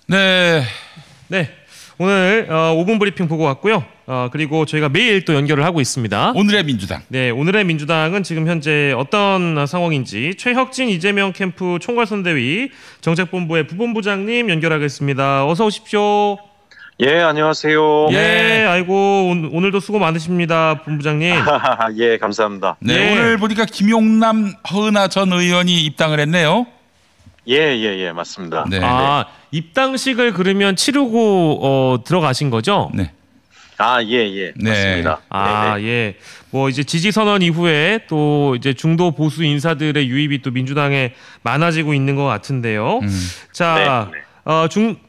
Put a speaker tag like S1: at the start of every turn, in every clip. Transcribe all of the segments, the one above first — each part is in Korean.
S1: 네.
S2: 네. 오늘 5분 브리핑 보고 왔고요. 그리고 저희가 매일 또 연결을 하고 있습니다.
S1: 오늘의 민주당.
S2: 네, 오늘의 민주당은 지금 현재 어떤 상황인지 최혁진 이재명 캠프 총괄선대위 정책본부의 부본부장님 연결하겠습니다. 어서 오십시오.
S3: 예, 안녕하세요.
S2: 예, 아이고 오늘도 수고 많으십니다, 본부장님.
S3: 예, 감사합니다.
S1: 네,
S2: 예.
S1: 오늘 보니까 김용남 허은하 전 의원이 입당을 했네요.
S3: 예, 맞습니다.
S1: 네.
S2: 입당식을 그러면 치르고 들어가신 거죠?
S1: 네.
S3: 예,
S1: 네.
S3: 맞습니다.
S2: 예. 뭐 이제 지지 선언 이후에 또 이제 중도 보수 인사들의 유입이 또 민주당에 많아지고 있는 것 같은데요. 자,
S3: 네.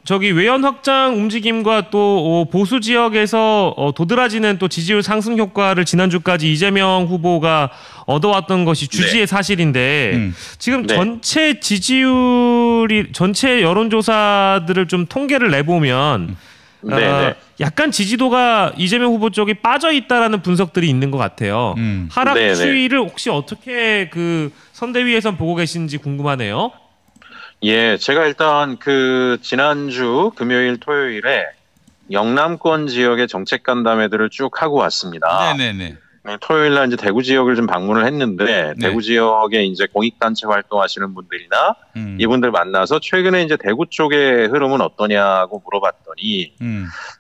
S2: 저기 외연 확장 움직임과 또 보수 지역에서 도드라지는 또 지지율 상승 효과를 지난주까지 이재명 후보가 얻어왔던 것이 주지의 사실인데 지금
S3: 네.
S2: 전체 지지율이 전체 여론조사들을 좀 통계를 내보면 약간 지지도가 이재명 후보 쪽이 빠져 있다라는 분석들이 있는 것 같아요. 하락
S3: 네네.
S2: 추이를 혹시 어떻게 그 선대위에선 보고 계신지 궁금하네요.
S3: 예, 제가 일단 지난주 금요일 토요일에 영남권 지역의 정책 간담회들을 쭉 하고 왔습니다.
S1: 네네네.
S3: 네, 토요일 날 이제 대구 지역을 좀 방문을 했는데
S1: 네.
S3: 대구 지역에 이제 공익단체 활동하시는 분들이나 이분들 만나서 최근에 이제 대구 쪽의 흐름은 어떠냐고 물어봤더니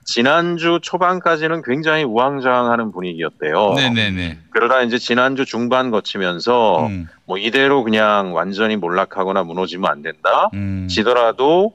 S3: 지난주 초반까지는 굉장히 우왕좌왕하는 분위기였대요.
S1: 네네네.
S3: 그러다 이제 지난주 중반 거치면서 뭐 이대로 그냥 완전히 몰락하거나 무너지면 안 된다. 지더라도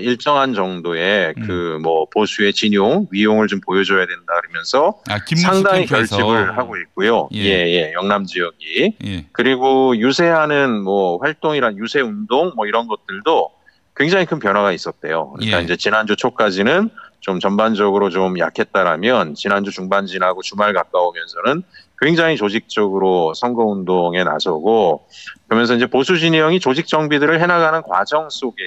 S3: 일정한 정도의 뭐 보수의 진용, 위용을 좀 보여줘야 된다 그러면서 상당히
S1: 캠프에서.
S3: 결집을 하고 있고요.
S1: 예.
S3: 영남 지역이.
S1: 예.
S3: 그리고 유세하는 뭐 활동이란 유세 운동 뭐 이런 것들도 굉장히 큰 변화가 있었대요. 그러니까
S1: 예.
S3: 이제 지난주 초까지는 좀 전반적으로 좀 약했다라면 지난주 중반 지나고 주말 가까우면서는 굉장히 조직적으로 선거운동에 나서고 그러면서 이제 보수 진영이 조직 정비들을 해나가는 과정 속에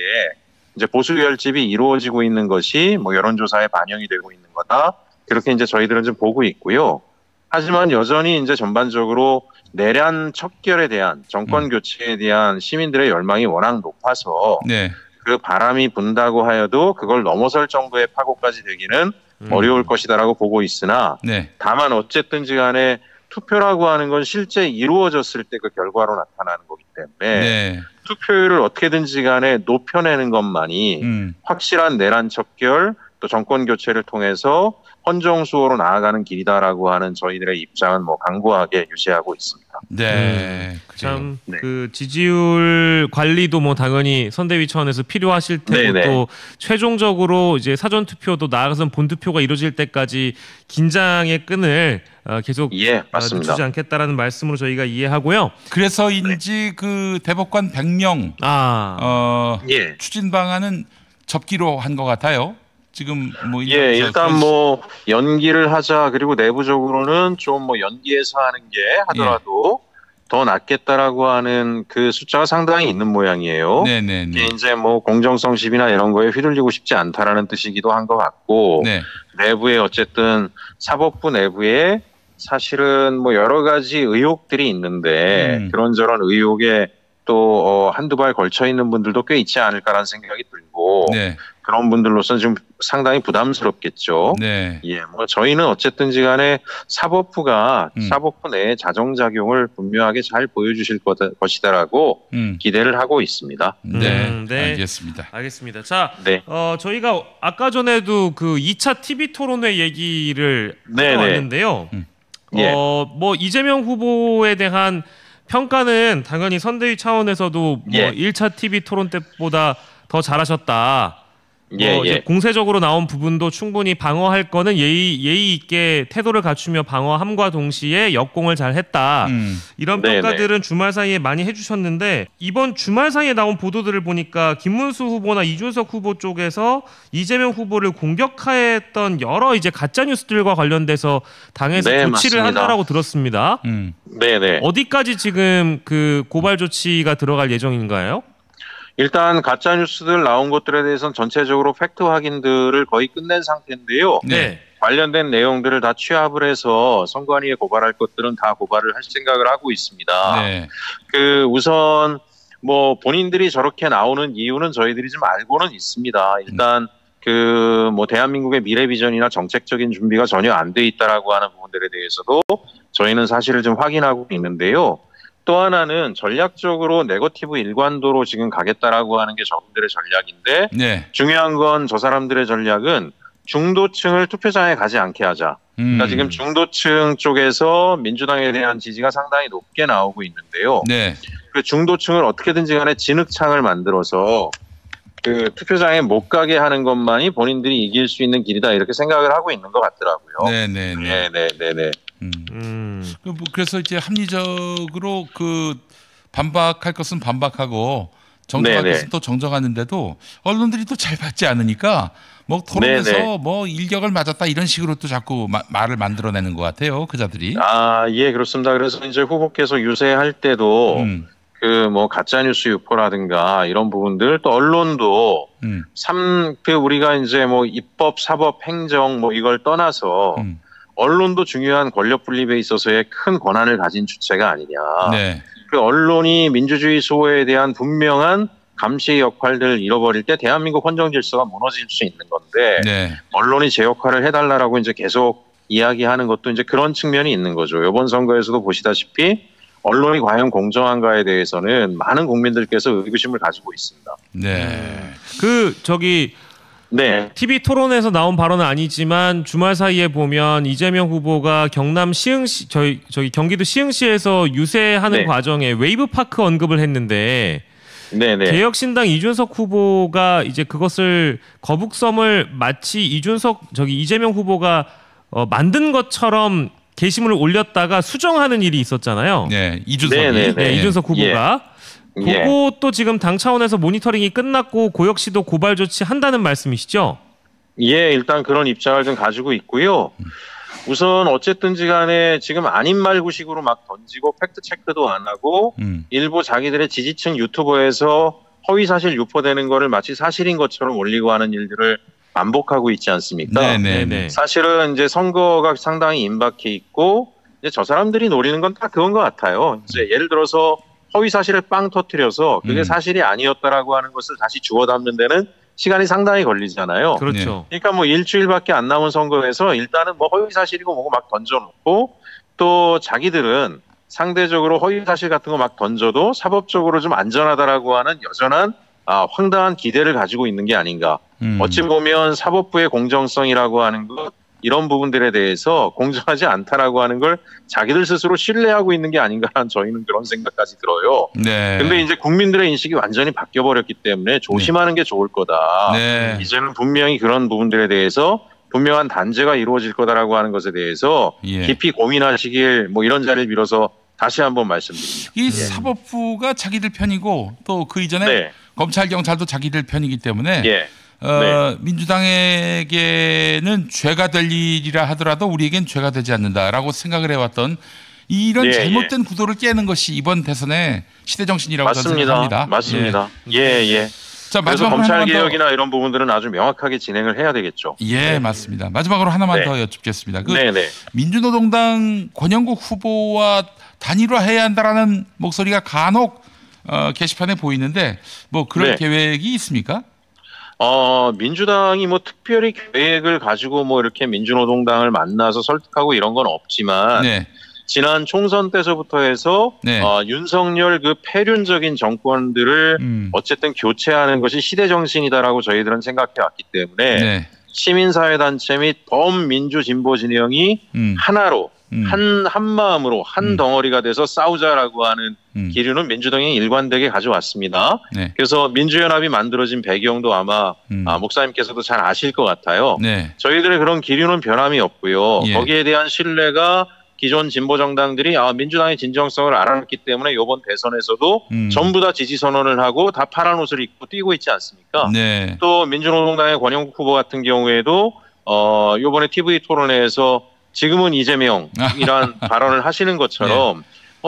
S3: 이제 보수 결집이 이루어지고 있는 것이 뭐 여론조사에 반영이 되고 있는 거다. 그렇게 이제 저희들은 좀 보고 있고요. 하지만 여전히 이제 전반적으로 내란 척결에 대한 정권 교체에 대한 시민들의 열망이 워낙 높아서
S1: 네.
S3: 그 바람이 분다고 하여도 그걸 넘어설 정도의 파고까지 되기는 어려울 것이다라고 보고 있으나
S1: 네.
S3: 다만 어쨌든지 간에 투표라고 하는 건 실제 이루어졌을 때 그 결과로 나타나는 거기 때문에
S1: 네.
S3: 투표율을 어떻게든지 간에 높여내는 것만이 확실한 내란 척결 또 정권 교체를 통해서 헌정수호로 나아가는 길이다라고 하는 저희들의 입장은 뭐 강구하게 유지하고 있습니다.
S1: 네.
S2: 참
S3: 네.
S2: 그 지지율 관리도 뭐 당연히 선대위 차원에서 필요하실 테고
S3: 네네.
S2: 또 최종적으로 이제 사전 투표도 나아가선 본 투표가 이루어질 때까지 긴장의 끈을 계속
S3: 예, 맞습니다.
S2: 늦추지 않겠다라는 말씀으로 저희가 이해하고요.
S1: 그래서인지 그 대법관 100명
S3: 예.
S1: 추진 방안은 접기로 한 것 같아요. 지금 뭐
S3: 예, 일단 뭐 연기를 하자 그리고 내부적으로는 좀 뭐 연기해서 하는 게 하더라도 더 낫겠다라고 하는 그 숫자가 상당히 있는 모양이에요.
S1: 네네네.
S3: 이게 이제 뭐 공정성 시비나 이런 거에 휘둘리고 싶지 않다라는 뜻이기도 한 것 같고
S1: 네.
S3: 내부에 어쨌든 사법부 내부에 사실은 뭐 여러 가지 의혹들이 있는데 그런저런 의혹에 또 한두 발 걸쳐 있는 분들도 꽤 있지 않을까라는 생각이 들고
S1: 네.
S3: 그런 분들로서는 좀 상당히 부담스럽겠죠.
S1: 네.
S3: 예, 뭐 저희는 어쨌든지 간에 사법부가 사법부 내의 자정작용을 분명하게 잘 보여주실 것이다라고 기대를 하고 있습니다.
S1: 네.
S2: 네.
S1: 알겠습니다.
S2: 자,
S3: 네.
S2: 저희가 아까 전에도 그 2차 TV 토론회 얘기를 해왔는데요.
S3: 예.
S2: 뭐 이재명 후보에 대한 평가는 당연히 선대위 차원에서도 뭐
S3: 예.
S2: 1차 TV 토론 때보다 더 잘하셨다.
S3: 예,
S2: 이제
S3: 예.
S2: 공세적으로 나온 부분도 충분히 방어할 거는 예의 있게 태도를 갖추며 방어함과 동시에 역공을 잘 했다. 이런
S3: 네네.
S2: 평가들은 주말 사이에 많이 해주셨는데 이번 주말 사이에 나온 보도들을 보니까 김문수 후보나 이준석 후보 쪽에서 이재명 후보를 공격했던 여러 이제 가짜 뉴스들과 관련돼서 당에서
S3: 네,
S2: 조치를
S3: 맞습니다.
S2: 한다라고 들었습니다.
S3: 네네.
S2: 어디까지 지금 그 고발 조치가 들어갈 예정인가요?
S3: 일단 가짜 뉴스들 나온 것들에 대해서는 전체적으로 팩트 확인들을 거의 끝낸 상태인데요.
S2: 네.
S3: 관련된 내용들을 다 취합을 해서 선관위에 고발할 것들은 다 고발을 할 생각을 하고 있습니다.
S1: 네.
S3: 우선 뭐 본인들이 저렇게 나오는 이유는 저희들이 좀 알고는 있습니다. 일단 그 뭐 대한민국의 미래 비전이나 정책적인 준비가 전혀 안 돼 있다라고 하는 부분들에 대해서도 저희는 사실을 좀 확인하고 있는데요. 또 하나는 전략적으로 네거티브 일관도로 지금 가겠다라고 하는 게 저분들의 전략인데
S1: 네.
S3: 중요한 건 저 사람들의 전략은 중도층을 투표장에 가지 않게 하자. 그러니까 지금 중도층 쪽에서 민주당에 대한 지지가 상당히 높게 나오고 있는데요.
S1: 네.
S3: 그 중도층을 어떻게든지 간에 진흙창을 만들어서 그 투표장에 못 가게 하는 것만이 본인들이 이길 수 있는 길이다 이렇게 생각을 하고 있는 것 같더라고요. 네네네.
S1: 그래서 이제 합리적으로 그 반박할 것은 반박하고 정정할
S3: 네네.
S1: 것은 또 정정하는데도 언론들이 또 잘 받지 않으니까 뭐 토론에서
S3: 네네.
S1: 뭐 일격을 맞았다 이런 식으로 또 자꾸 말을 만들어내는 것 같아요. 그자들이.
S3: 예, 그렇습니다. 그래서 이제 후보께서 유세할 때도 그 뭐 가짜뉴스 유포라든가 이런 부분들 또 언론도 그 우리가 이제 뭐 입법, 사법, 행정 뭐 이걸 떠나서 언론도 중요한 권력 분립에 있어서의 큰 권한을 가진 주체가 아니냐.
S1: 네.
S3: 그 언론이 민주주의 수호에 대한 분명한 감시 역할들을 잃어버릴 때 대한민국 헌정 질서가 무너질 수 있는 건데
S1: 네.
S3: 언론이 제 역할을 해달라라고 이제 계속 이야기하는 것도 이제 그런 측면이 있는 거죠. 이번 선거에서도 보시다시피 언론이 과연 공정한가에 대해서는 많은 국민들께서 의구심을 가지고 있습니다.
S1: 네.
S3: 네.
S2: TV 토론에서 나온 발언은 아니지만 주말 사이에 보면 이재명 후보가 경남 시흥시 저기 경기도 시흥시에서 유세하는
S3: 네.
S2: 과정에 웨이브파크 언급을 했는데
S3: 네네.
S2: 개혁신당 이준석 후보가 이제 그것을 거북섬을 마치 이재명 후보가 만든 것처럼 게시물을 올렸다가 수정하는 일이 있었잖아요.
S1: 네. 이준석이.
S3: 네네네.
S2: 네, 이준석 후보가.
S3: 예.
S2: 그것도 지금 당 차원에서 모니터링이 끝났고 고역시도 고발 조치한다는 말씀이시죠?
S3: 예, 일단 그런 입장을 좀 가지고 있고요. 우선 어쨌든지 간에 지금 아닌 말구식으로 막 던지고 팩트 체크도 안 하고 일부 자기들의 지지층 유튜버에서 허위사실 유포되는 거를 마치 사실인 것처럼 올리고 하는 일들을 반복하고 있지 않습니까?
S1: 네네.
S3: 사실은 이제 선거가 상당히 임박해 있고 이제 저 사람들이 노리는 건 다 그건 것 같아요. 이제 예를 들어서 허위 사실을 빵 터뜨려서 그게 사실이 아니었다라고 하는 것을 다시 주워 담는 데는 시간이 상당히 걸리잖아요.
S2: 그렇죠.
S3: 그러니까 뭐 일주일밖에 안 남은 선거에서 일단은 뭐 허위 사실이고 뭐고 막 던져놓고 또 자기들은 상대적으로 허위 사실 같은 거 막 던져도 사법적으로 좀 안전하다라고 하는 여전한 황당한 기대를 가지고 있는 게 아닌가. 어찌 보면 사법부의 공정성이라고 하는 것 이런 부분들에 대해서 공정하지 않다라고 하는 걸 자기들 스스로 신뢰하고 있는 게 아닌가라는 저희는 그런 생각까지 들어요.
S1: 네.
S3: 근데 이제 국민들의 인식이 완전히 바뀌어버렸기 때문에 조심하는 게 좋을 거다.
S1: 네.
S3: 이제는 분명히 그런 부분들에 대해서 분명한 단죄가 이루어질 거다라고 하는 것에 대해서
S1: 예.
S3: 깊이 고민하시길 뭐 이런 자리를 빌어서 다시 한번 말씀드립니다.
S1: 이 사법부가 자기들 편이고 또 그 이전에
S3: 네.
S1: 검찰 경찰도 자기들 편이기 때문에
S3: 예.
S1: 민주당에게는 죄가 될 일이라 하더라도 우리에겐 죄가 되지 않는다라고 생각을 해왔던 이런 잘못된 구도를 깨는 것이 이번 대선의 시대 정신이라고 저는 생각합니다.
S3: 맞습니다. 예.
S1: 자,
S3: 그래서
S1: 마지막으로
S3: 검찰
S1: 하나만
S3: 개혁이나 이런 부분들은 아주 명확하게 진행을 해야 되겠죠.
S1: 예, 맞습니다. 마지막으로 하나만 더 여쭙겠습니다.
S3: 네네.
S1: 민주노동당 권영국 후보와 단일화해야 한다라는 목소리가 간혹 게시판에 보이는데 뭐 그런 계획이 있습니까?
S3: 민주당이 뭐 특별히 계획을 가지고 뭐 이렇게 민주노동당을 만나서 설득하고 이런 건 없지만 지난 총선 때서부터 해서 윤석열 그 폐륜적인 정권들을 어쨌든 교체하는 것이 시대 정신이다라고 저희들은 생각해 왔기 때문에 시민사회단체 및 범민주 진보 진영이 하나로 한 마음으로 한 덩어리가 돼서 싸우자라고 하는 기류는 민주당이 일관되게 가져왔습니다. 그래서 민주연합이 만들어진 배경도 아마 목사님께서도 잘 아실 것 같아요. 저희들의 그런 기류는 변함이 없고요. 거기에 대한 신뢰가 기존 진보 정당들이 민주당의 진정성을 알아냈기 때문에 이번 대선에서도 전부 다 지지 선언을 하고 다 파란 옷을 입고 뛰고 있지 않습니까? 또 민주노동당의 권영국 후보 같은 경우에도 이번에 TV 토론회에서 지금은 이재명이란 발언을 하시는 것처럼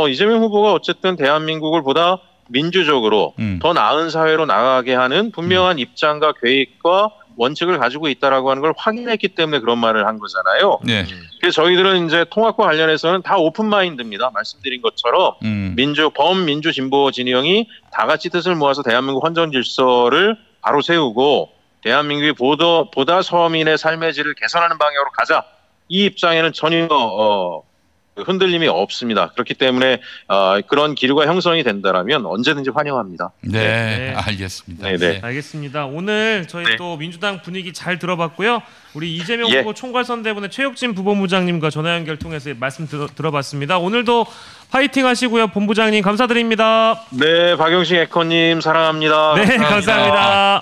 S3: 이재명 후보가 어쨌든 대한민국을 보다 민주적으로 더 나은 사회로 나가게 하는 분명한 입장과 계획과 원칙을 가지고 있다라고 하는 걸 확인했기 때문에 그런 말을 한 거잖아요.
S1: 네.
S3: 그래서 저희들은 이제 통합과 관련해서는 다 오픈 마인드입니다. 말씀드린 것처럼 범민주 진보 진영이 다 같이 뜻을 모아서 대한민국 헌정 질서를 바로 세우고 대한민국이 보다 서민의 삶의 질을 개선하는 방향으로 가자. 이 입장에는 전혀 흔들림이 없습니다. 그렇기 때문에 그런 기류가 형성이 된다라면 언제든지 환영합니다.
S1: 네, 알겠습니다.
S3: 네.
S2: 알겠습니다. 오늘 저희 또 민주당 분위기 잘 들어봤고요. 우리 이재명 후보 총괄선대본의 최혁진 부본부장님과 전화 연결 통해서 말씀 들어봤습니다. 오늘도 파이팅 하시고요. 본부장님 감사드립니다.
S3: 네, 박영식 에커님 사랑합니다.
S2: 네, 감사합니다.